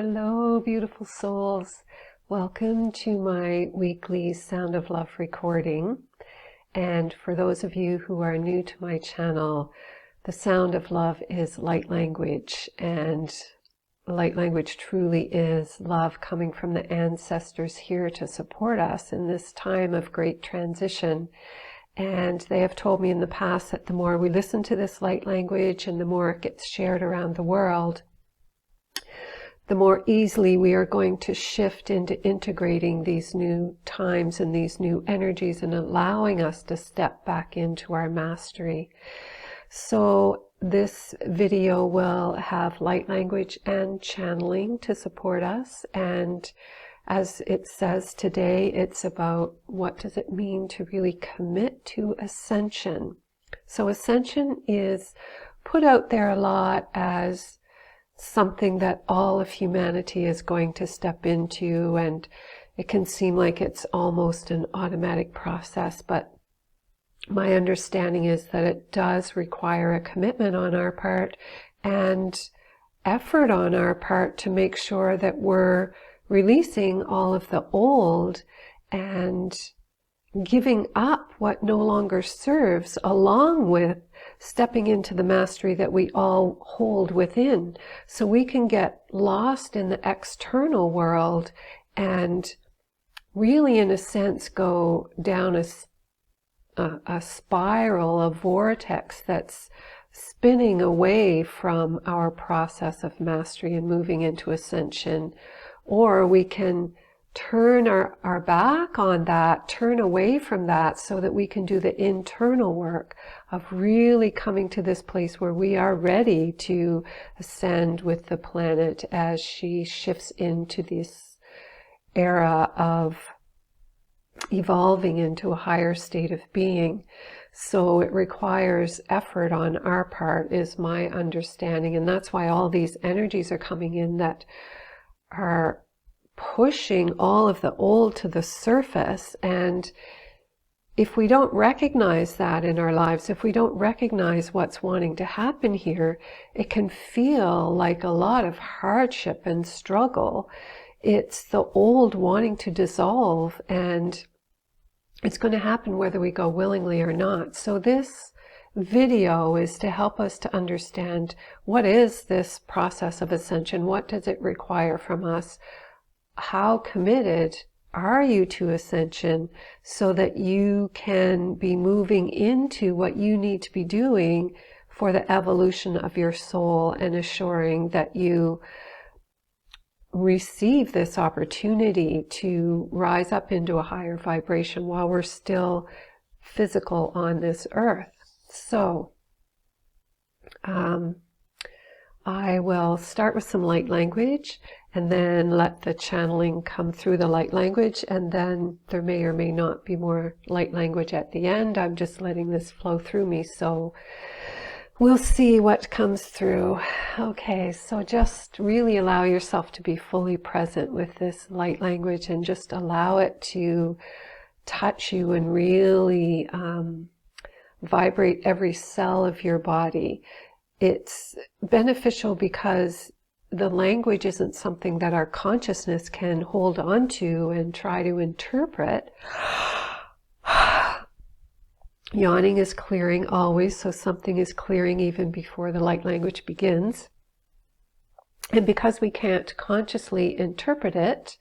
Hello, beautiful souls. Welcome to my weekly Sound of Love recording. And for those of you who are new to my channel, the Sound of Love is light language, and light language truly is love coming from the ancestors here to support us in this time of great transition. And they have told me in the past that the more we listen to this light language and the more it gets shared around the world, the more easily we are going to shift into integrating these new times and these new energies and allowing us to step back into our mastery. So this video will have light language and channeling to support us. And as it says today, it's about what does it mean to really commit to ascension. So ascension is put out there a lot as something that all of humanity is going to step into, and it can seem like it's almost an automatic process, but my understanding is that it does require a commitment on our part and effort on our part to make sure that we're releasing all of the old and giving up what no longer serves, along with stepping into the mastery that we all hold within, so we can get lost in the external world and really, in a sense, go down a spiral, a vortex that's spinning away from our process of mastery and moving into ascension. Or we can turn our back on that, turn away from that, so that we can do the internal work of really coming to this place where we are ready to ascend with the planet as she shifts into this era of evolving into a higher state of being. So it requires effort on our part, is my understanding, and that's why all these energies are coming in that are pushing all of the old to the surface. And if we don't recognize that in our lives, if we don't recognize what's wanting to happen here, it can feel like a lot of hardship and struggle. It's the old wanting to dissolve, and it's going to happen whether we go willingly or not. So this video is to help us to understand, what is this process of ascension? What does it require from us? How committed are you to ascension, so that you can be moving into what you need to be doing for the evolution of your soul, and assuring that you receive this opportunity to rise up into a higher vibration while we're still physical on this earth. So I will start with some light language, and then let the channeling come through the light language, and then there may or may not be more light language at the end. I'm just letting this flow through me, so we'll see what comes through. Okay, so just really allow yourself to be fully present with this light language, and just allow it to touch you and really vibrate every cell of your body. It's beneficial because the language isn't something that our consciousness can hold on to and try to interpret. Yawning is clearing always, so something is clearing even before the light language begins. And because we can't consciously interpret it,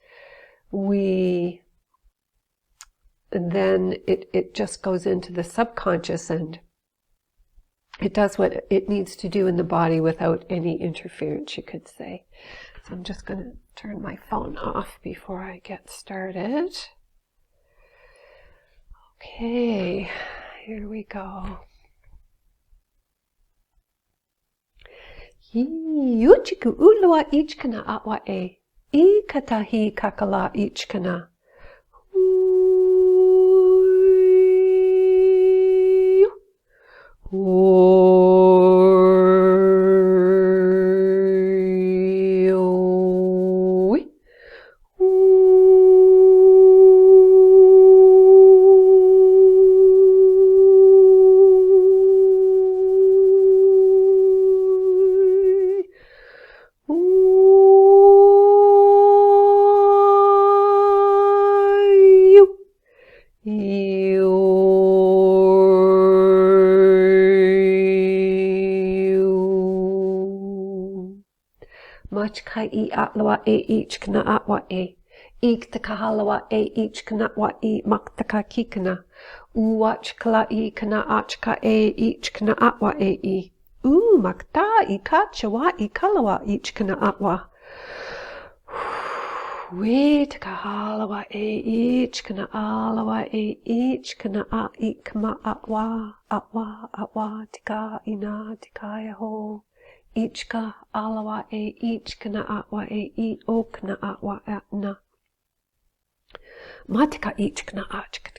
then it just goes into the subconscious, and it does what it needs to do in the body without any interference, you could say. So I'm just going to turn my phone off before I get started. Okay, here we go. Yuchiku ulua ichkana atwa e. Ikatahi kakala ichkana. Ooh. Uwachka I atlawa E ichkana atwa E. Iktaka halawa E ichkana wa I maktaka kikana. Uwachkala I kana achka E ichkana atwa E I. Makta I kachawa I kalawa ichkana atwa. Wetaka halawa E ichkana alawa E ichkana a ikma atwa tika ina tikaya ho. Ichka alawa E ichkana atwa E I okna atwa atna. Matika ichkana achka.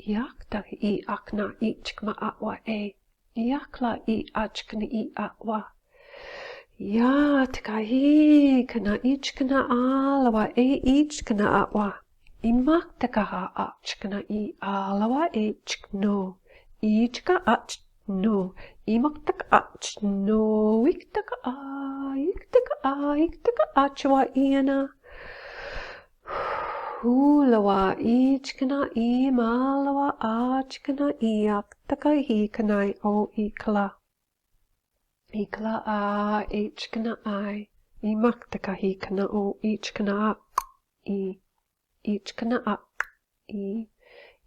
Yakta I akna ichkma atwa E. Yakla I achkna I atwa. Yatka hi kana ichkana alawa E ichkana atwa. Imaktaka achkana I alawa ichkno. Ichka achno. Imaktaka achno. Iktaka achwa iana. Hulawa ichkana I malawa achkana I aktaka hi kanai o ikla. Ikla a ichkana I. Imaktaka hi kana o ichkana I. Ichkana a I.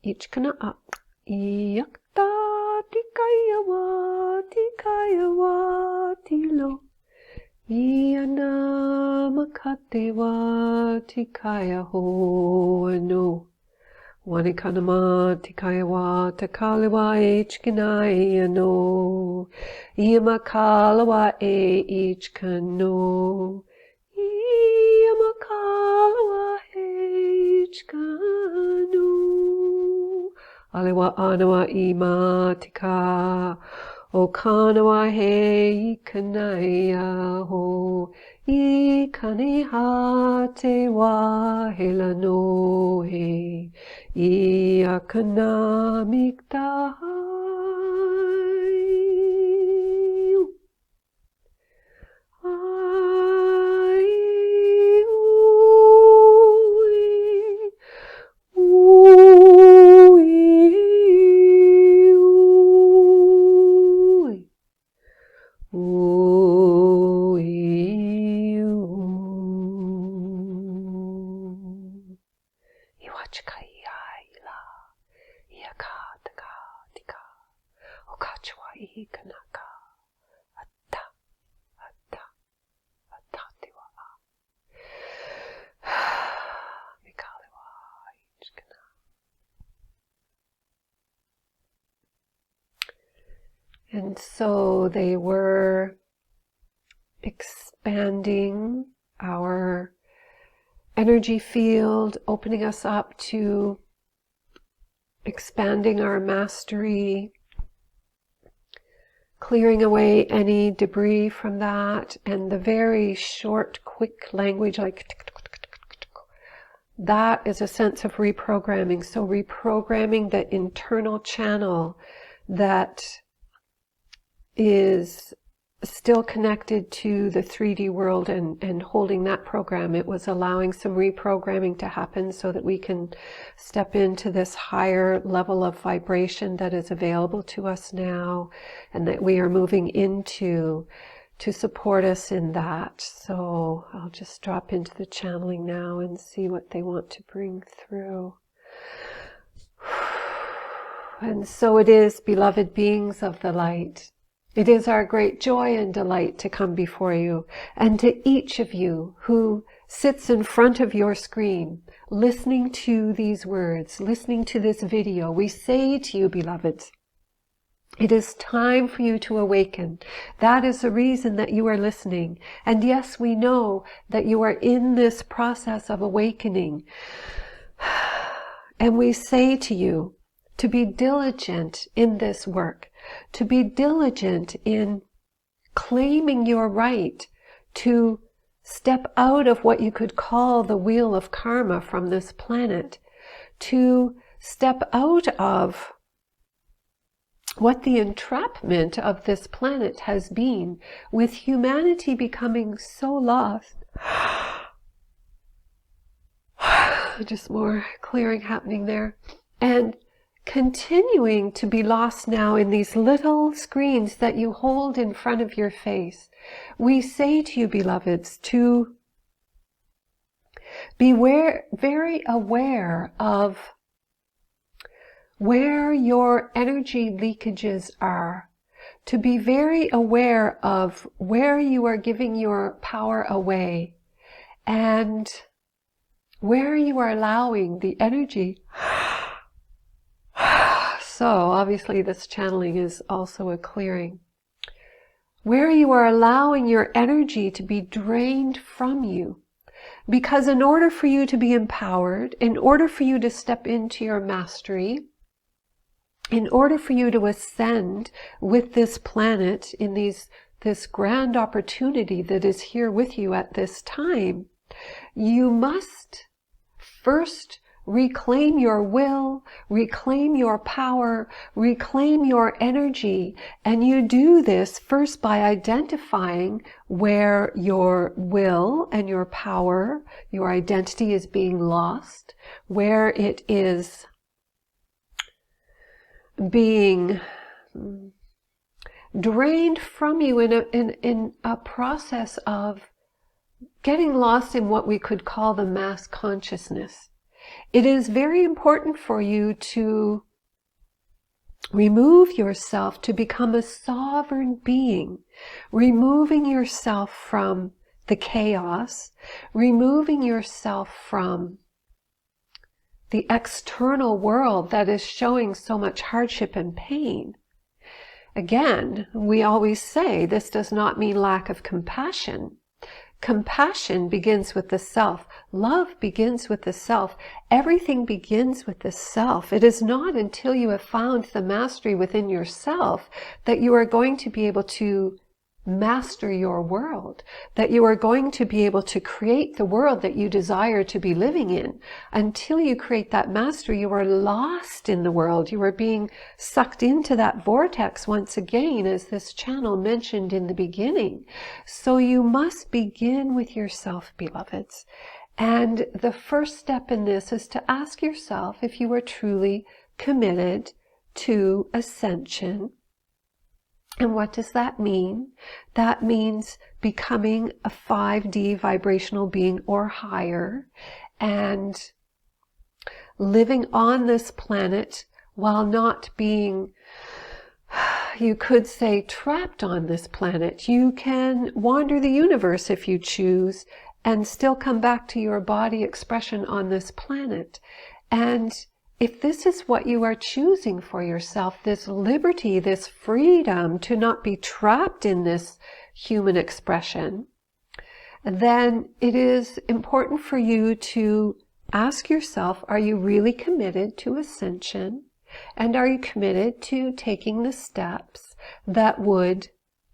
Ichkana a I. Yakta tikayawa tilo. Iana makatewa tikaya ho ano. Wanikanama tikayawa takalewa ichkinai ano. Iamakalawa ichkano. Iamakalawa ichkano. Alewa anawa imatika. O kanawa he ikanaya ho. Ikanihate wa helano he. Iakana miktahai. And so they were expanding our energy field, opening us up to expanding our mastery, clearing away any debris from that, and the very short, quick language like that is a sense of reprogramming. So reprogramming the internal channel that is still connected to the 3D world and holding that program. It was allowing some reprogramming to happen so that we can step into this higher level of vibration that is available to us now and that we are moving into to support us in that. So I'll just drop into the channeling now and see what they want to bring through. And so it is, beloved beings of the light. It is our great joy and delight to come before you, and to each of you who sits in front of your screen, listening to these words, listening to this video. We say to you, beloveds, it is time for you to awaken. That is the reason that you are listening. And yes, we know that you are in this process of awakening. And we say to you to be diligent in this work, to be diligent in claiming your right to step out of what you could call the wheel of karma from this planet, to step out of what the entrapment of this planet has been, with humanity becoming so lost. Just more clearing happening there. And continuing to be lost now in these little screens that you hold in front of your face. We say to you, beloveds, to be very aware of where your energy leakages are, to be very aware of where you are giving your power away and where you are allowing the energy. So obviously this channeling is also a clearing. Where you are allowing your energy to be drained from you. Because in order for you to be empowered, in order for you to step into your mastery, in order for you to ascend with this planet in this grand opportunity that is here with you at this time, you must first reclaim your will, reclaim your power, reclaim your energy. And you do this first by identifying where your will and your power, your identity is being lost, where it is being drained from you in a process of getting lost in what we could call the mass consciousness. It is very important for you to remove yourself to become a sovereign being, removing yourself from the chaos, removing yourself from the external world that is showing so much hardship and pain. Again, we always say this does not mean lack of compassion. Compassion begins with the self. Love begins with the self. Everything begins with the self. It is not until you have found the mastery within yourself that you are going to be able to master your world, that you are going to be able to create the world that you desire to be living in. Until you create that mastery, you are lost in the world. You are being sucked into that vortex once again, as this channel mentioned in the beginning. So you must begin with yourself, beloveds. And the first step in this is to ask yourself if you are truly committed to ascension. And what does that mean? That means becoming a 5D vibrational being or higher and living on this planet while not being, you could say, trapped on this planet. You can wander the universe if you choose and still come back to your body expression on this planet. And if this is what you are choosing for yourself, this liberty, this freedom to not be trapped in this human expression, then it is important for you to ask yourself, are you really committed to ascension? And are you committed to taking the steps that would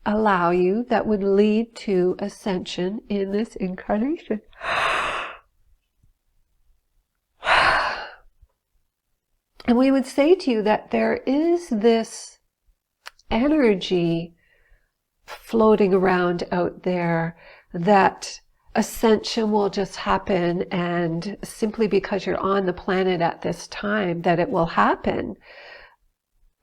allow you, that would lead to ascension in this incarnation? And we would say to you that there is this energy floating around out there that ascension will just happen, and simply because you're on the planet at this time that it will happen.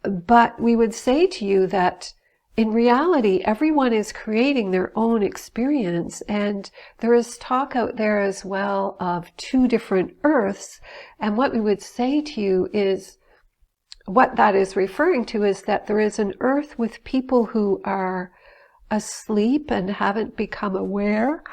But we would say to you that in reality, everyone is creating their own experience, and there is talk out there as well of 2 different earths. And what we would say to you is, what that is referring to is that there is an earth with people who are asleep and haven't become aware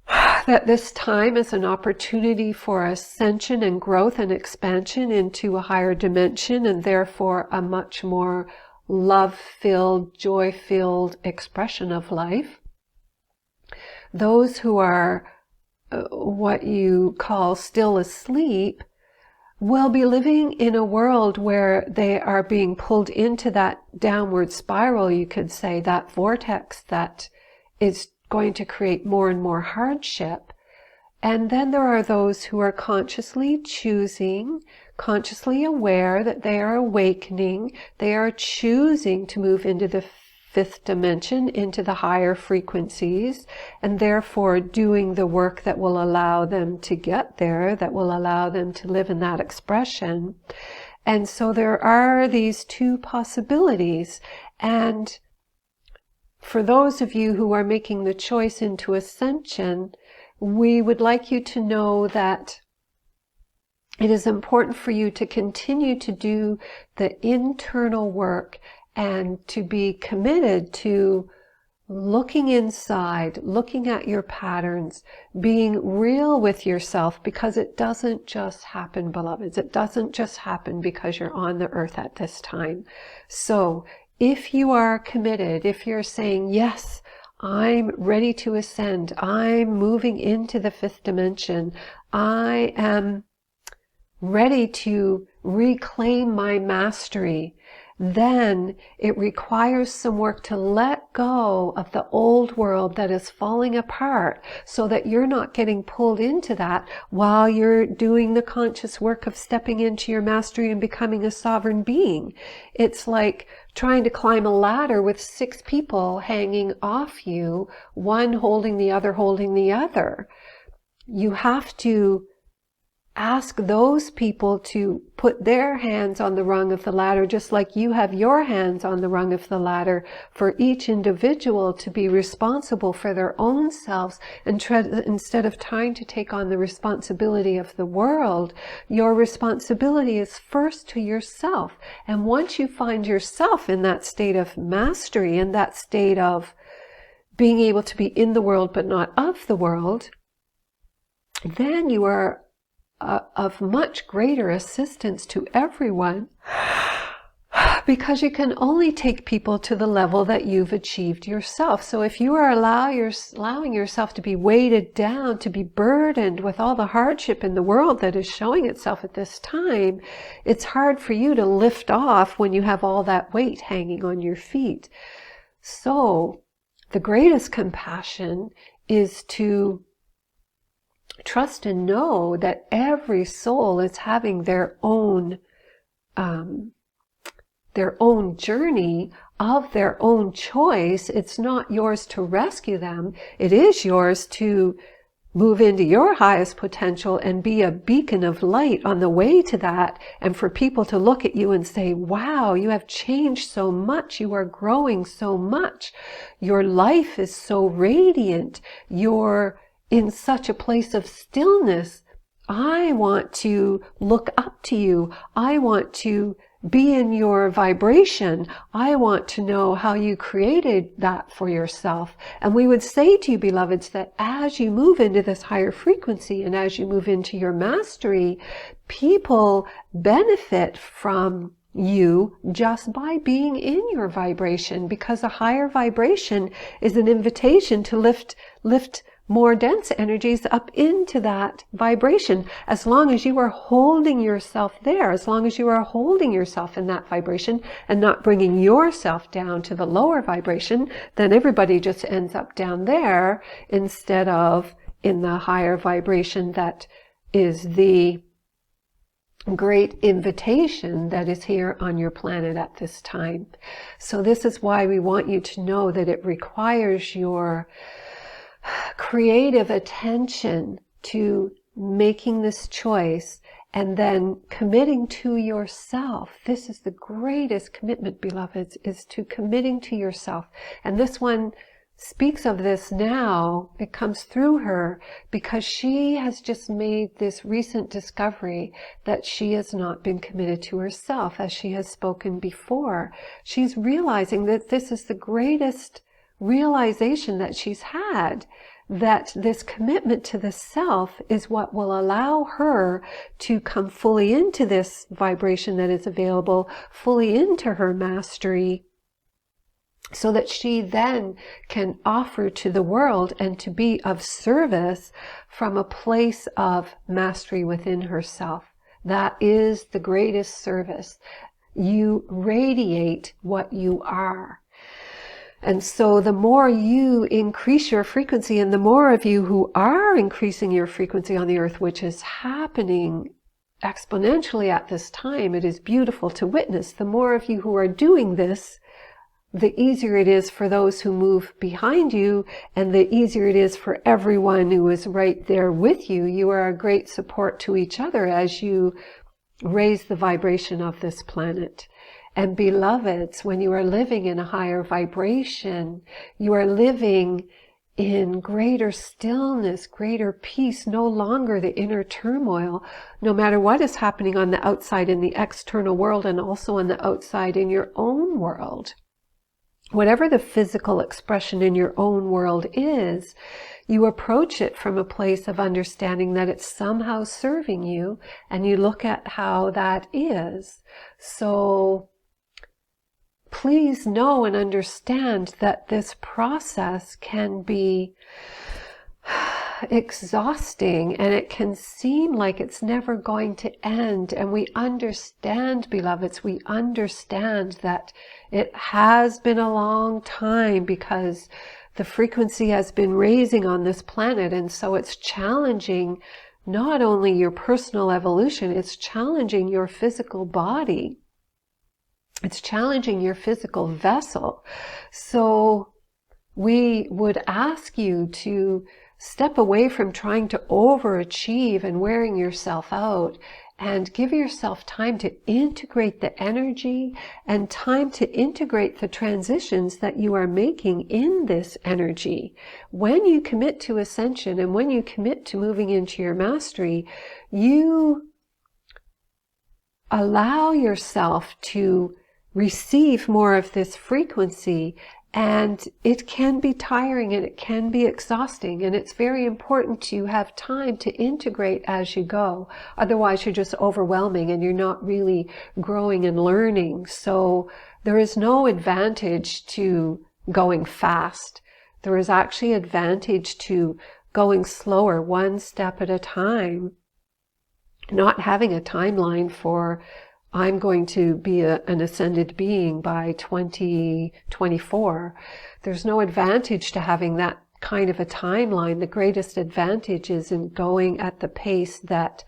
that this time is an opportunity for ascension and growth and expansion into a higher dimension, and therefore a much more love-filled, joy-filled expression of life. Those who are what you call still asleep will be living in a world where they are being pulled into that downward spiral, you could say, that vortex that is going to create more and more hardship. And then there are those who are consciously choosing, consciously aware that they are awakening. They are choosing to move into the fifth dimension, into the higher frequencies, and therefore doing the work that will allow them to get there, that will allow them to live in that expression. And so there are these two possibilities. And for those of you who are making the choice into Ascension, we would like you to know that it is important for you to continue to do the internal work and to be committed to looking inside, looking at your patterns, being real with yourself, because it doesn't just happen, beloveds. It doesn't just happen because you're on the earth at this time. So if you are committed, if you're saying, yes, I'm ready to ascend, I'm moving into the fifth dimension, I am ready to reclaim my mastery, then it requires some work to let go of the old world that is falling apart, so that you're not getting pulled into that while you're doing the conscious work of stepping into your mastery and becoming a sovereign being. It's like trying to climb a ladder with 6 people hanging off you, one holding the other, holding the other. You have to ask those people to put their hands on the rung of the ladder, just like you have your hands on the rung of the ladder, for each individual to be responsible for their own selves, and instead of trying to take on the responsibility of the world, your responsibility is first to yourself. And once you find yourself in that state of mastery, in that state of being able to be in the world but not of the world, then you are of much greater assistance to everyone, because you can only take people to the level that you've achieved yourself. So if you are allowing yourself to be weighted down, to be burdened with all the hardship in the world that is showing itself at this time, it's hard for you to lift off when you have all that weight hanging on your feet. So the greatest compassion is to trust and know that every soul is having their own journey of their own choice. It's not yours to rescue them. It is yours to move into your highest potential and be a beacon of light on the way to that, and for people to look at you and say, wow, you have changed so much, you are growing so much, your life is so radiant, you're in such a place of stillness. I want to look up to you. I want to be in your vibration. I want to know how you created that for yourself. And we would say to you, beloveds, that as you move into this higher frequency and as you move into your mastery, people benefit from you just by being in your vibration, because a higher vibration is an invitation to lift more dense energies up into that vibration. As long as you are holding yourself there, as long as you are holding yourself in that vibration and not bringing yourself down to the lower vibration, then everybody just ends up down there instead of in the higher vibration that is the great invitation that is here on your planet at this time. So this is why we want you to know that it requires your creative attention to making this choice and then committing to yourself. This is the greatest commitment, beloveds, is to committing to yourself. And this one speaks of this now. It comes through her because she has just made this recent discovery that she has not been committed to herself, as she has spoken before. She's realizing that this is the greatest realization that she's had, that this commitment to the self is what will allow her to come fully into this vibration that is available, fully into her mastery, so that she then can offer to the world and to be of service from a place of mastery within herself. That is the greatest service. You radiate what you are. And so the more you increase your frequency, and the more of you who are increasing your frequency on the earth, which is happening exponentially at this time. It is beautiful to witness. The more of you who are doing this, the easier it is for those who move behind you, and the easier it is for everyone who is right there with you. You are a great support to each other as you raise the vibration of this planet. And beloveds, when you are living in a higher vibration, you are living in greater stillness, greater peace, no longer the inner turmoil, no matter what is happening on the outside in the external world, and also on the outside in your own world. Whatever the physical expression in your own world is, you approach it from a place of understanding that it's somehow serving you, and you look at how that is. So please know and understand that this process can be exhausting, and it can seem like it's never going to end. And we understand, beloveds, we understand that it has been a long time, because the frequency has been raising on this planet, and so it's challenging not only your personal evolution, it's challenging your physical body. It's challenging your physical vessel. So we would ask you to step away from trying to overachieve and wearing yourself out, and give yourself time to integrate the energy and time to integrate the transitions that you are making in this energy. When you commit to ascension and when you commit to moving into your mastery, you allow yourself to receive more of this frequency, and it can be tiring and it can be exhausting, and it's very important to have time to integrate as you go. Otherwise, you're just overwhelming and you're not really growing and learning. So there is no advantage to going fast. There is actually advantage to going slower, one step at a time, not having a timeline for I'm going to be an ascended being by 2024. There's no advantage to having that kind of a timeline. The greatest advantage is in going at the pace that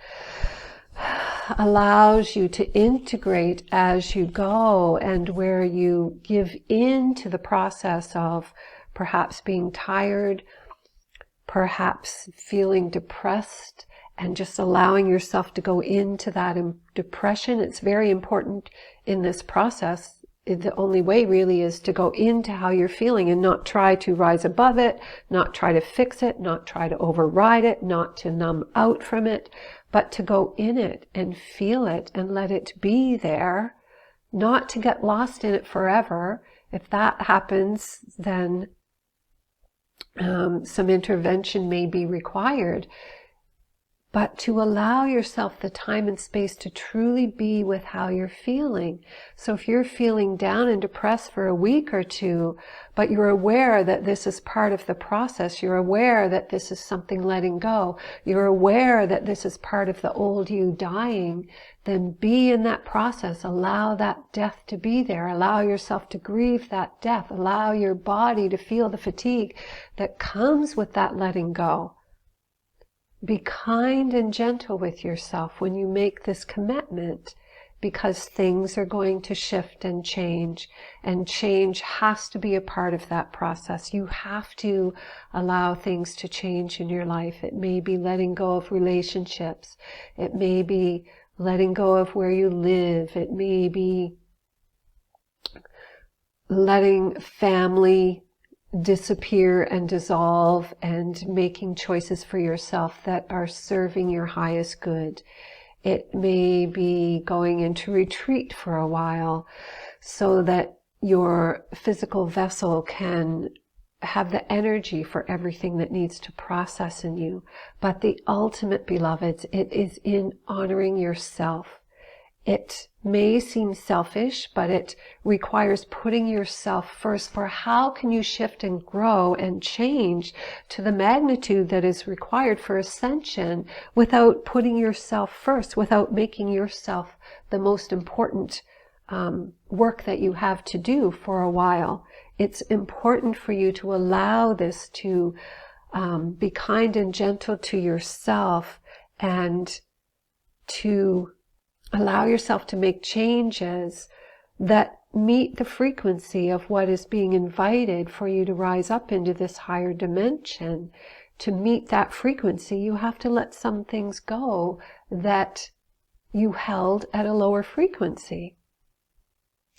allows you to integrate as you go, and where you give in to the process of perhaps being tired, perhaps feeling depressed, and just allowing yourself to go into that depression. It's very important in this process. The only way really is to go into how you're feeling and not try to rise above it, not try to fix it, not try to override it, not to numb out from it, but to go in it and feel it and let it be there, not to get lost in it forever. If that happens, then some intervention may be required. But to allow yourself the time and space to truly be with how you're feeling. So if you're feeling down and depressed for a week or two, but you're aware that this is part of the process, you're aware that this is something letting go, you're aware that this is part of the old you dying, then be in that process. Allow that death to be there. Allow yourself to grieve that death. Allow your body to feel the fatigue that comes with that letting go. Be kind and gentle with yourself when you make this commitment, because things are going to shift and change has to be a part of that process. You have to allow things to change in your life. It may be letting go of relationships. It may be letting go of where you live. It may be letting family disappear and dissolve, and making choices for yourself that are serving your highest good. It may be going into retreat for a while so that your physical vessel can have the energy for everything that needs to process in you. But the ultimate, beloveds, it is in honoring yourself. It may seem selfish, but it requires putting yourself first. For how can you shift and grow and change to the magnitude that is required for ascension without putting yourself first, without making yourself the most important work that you have to do for a while? It's important for you to allow this to be kind and gentle to yourself, and to allow yourself to make changes that meet the frequency of what is being invited for you to rise up into this higher dimension. To meet that frequency, you have to let some things go that you held at a lower frequency.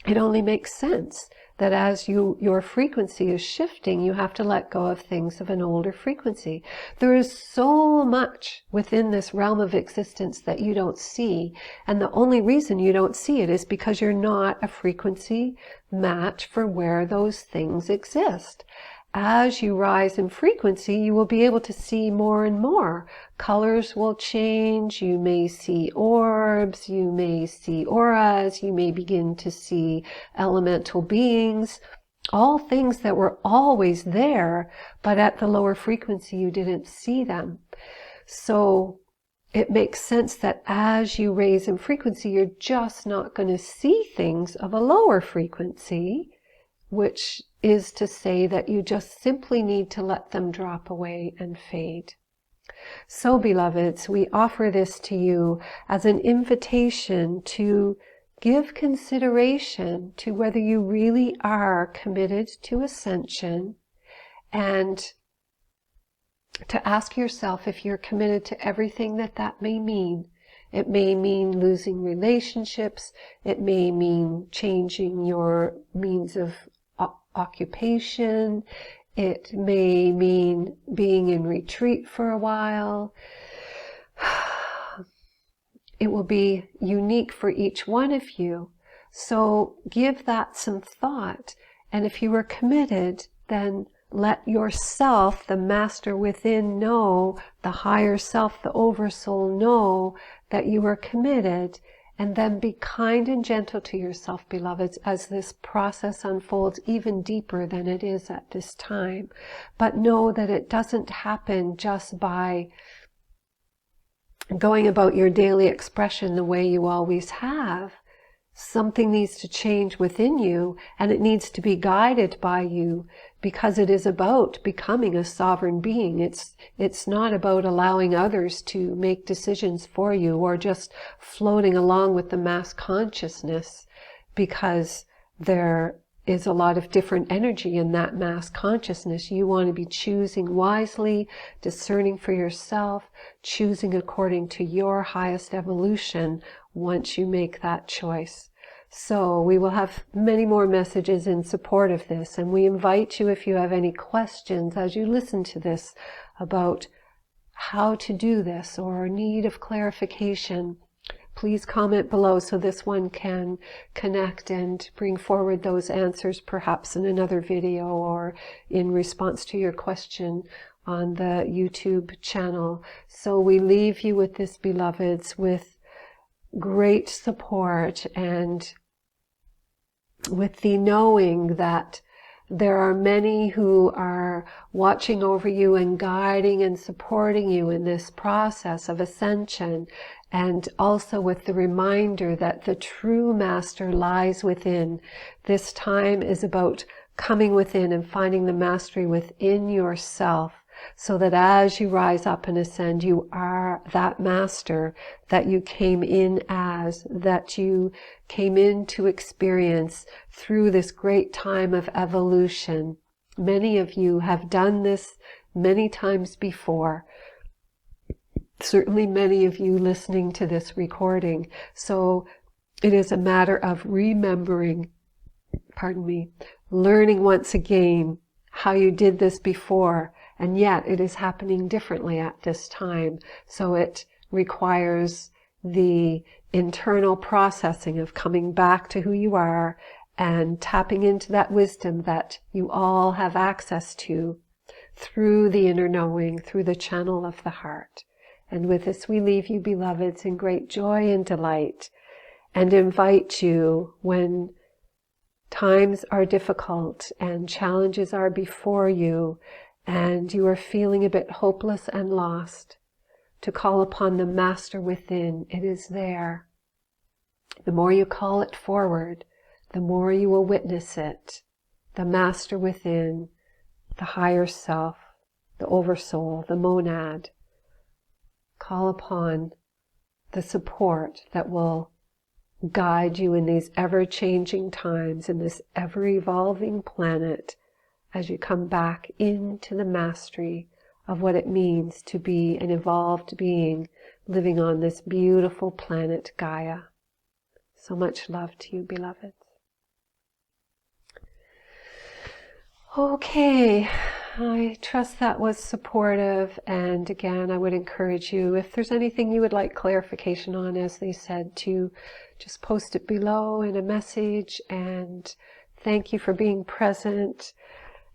It only makes sense that as your frequency is shifting, you have to let go of things of an older frequency. There is so much within this realm of existence that you don't see, and the only reason you don't see it is because you're not a frequency match for where those things exist. As you rise in frequency, you will be able to see more and more. Colors will change, you may see orbs, you may see auras, you may begin to see elemental beings, all things that were always there, but at the lower frequency you didn't see them. So it makes sense that as you raise in frequency, you're just not going to see things of a lower frequency, which is to say that you just simply need to let them drop away and fade. So, beloveds, we offer this to you as an invitation to give consideration to whether you really are committed to ascension, and to ask yourself if you're committed to everything that may mean. It may mean losing relationships. It may mean changing your means of occupation. It may mean being in retreat for a while. It will be unique for each one of you. So give that some thought. And if you are committed, then let yourself, the master within, know, the higher self, the oversoul, know that you are committed. And then be kind and gentle to yourself, beloveds, as this process unfolds even deeper than it is at this time. But know that it doesn't happen just by going about your daily expression the way you always have. Something needs to change within you, and it needs to be guided by you, because it is about becoming a sovereign being. It's not about allowing others to make decisions for you, or just floating along with the mass consciousness, because there is a lot of different energy in that mass consciousness. You want to be choosing wisely, discerning for yourself, choosing according to your highest evolution once you make that choice. So we will have many more messages in support of this, and we invite you, if you have any questions as you listen to this about how to do this or need of clarification, please comment below so this one can connect and bring forward those answers, perhaps in another video or in response to your question on the YouTube channel. So we leave you with this, beloveds, with great support and with the knowing that there are many who are watching over you and guiding and supporting you in this process of ascension, and also with the reminder that the true master lies within. This time is about coming within and finding the mastery within yourself, so that as you rise up and ascend, you are that master that you came in as, that you came in to experience through this great time of evolution. Many of you have done this many times before. Certainly many of you listening to this recording. So it is a matter of remembering, learning once again how you did this before. And yet it is happening differently at this time. So it requires the internal processing of coming back to who you are and tapping into that wisdom that you all have access to through the inner knowing, through the channel of the heart. And with this we leave you, beloveds, in great joy and delight, and invite you, when times are difficult and challenges are before you, and you are feeling a bit hopeless and lost, to call upon the master within. It is there. The more you call it forward, the more you will witness it. The master within, the higher self, the oversoul, the monad. Call upon the support that will guide you in these ever-changing times, in this ever-evolving planet, as you come back into the mastery of what it means to be an evolved being living on this beautiful planet Gaia. So much love to you, beloveds. Okay, I trust that was supportive, and again, I would encourage you, if there's anything you would like clarification on, as they said, to just post it below in a message. And thank you for being present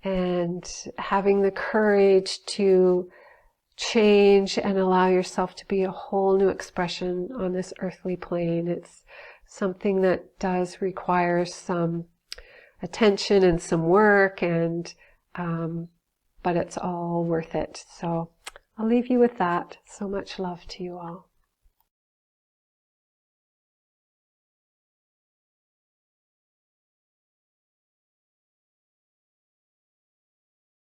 and having the courage to change and allow yourself to be a whole new expression on this earthly plane. It's something that does require some attention and some work, and but it's all worth it. So I'll leave you with that. So much love to you all.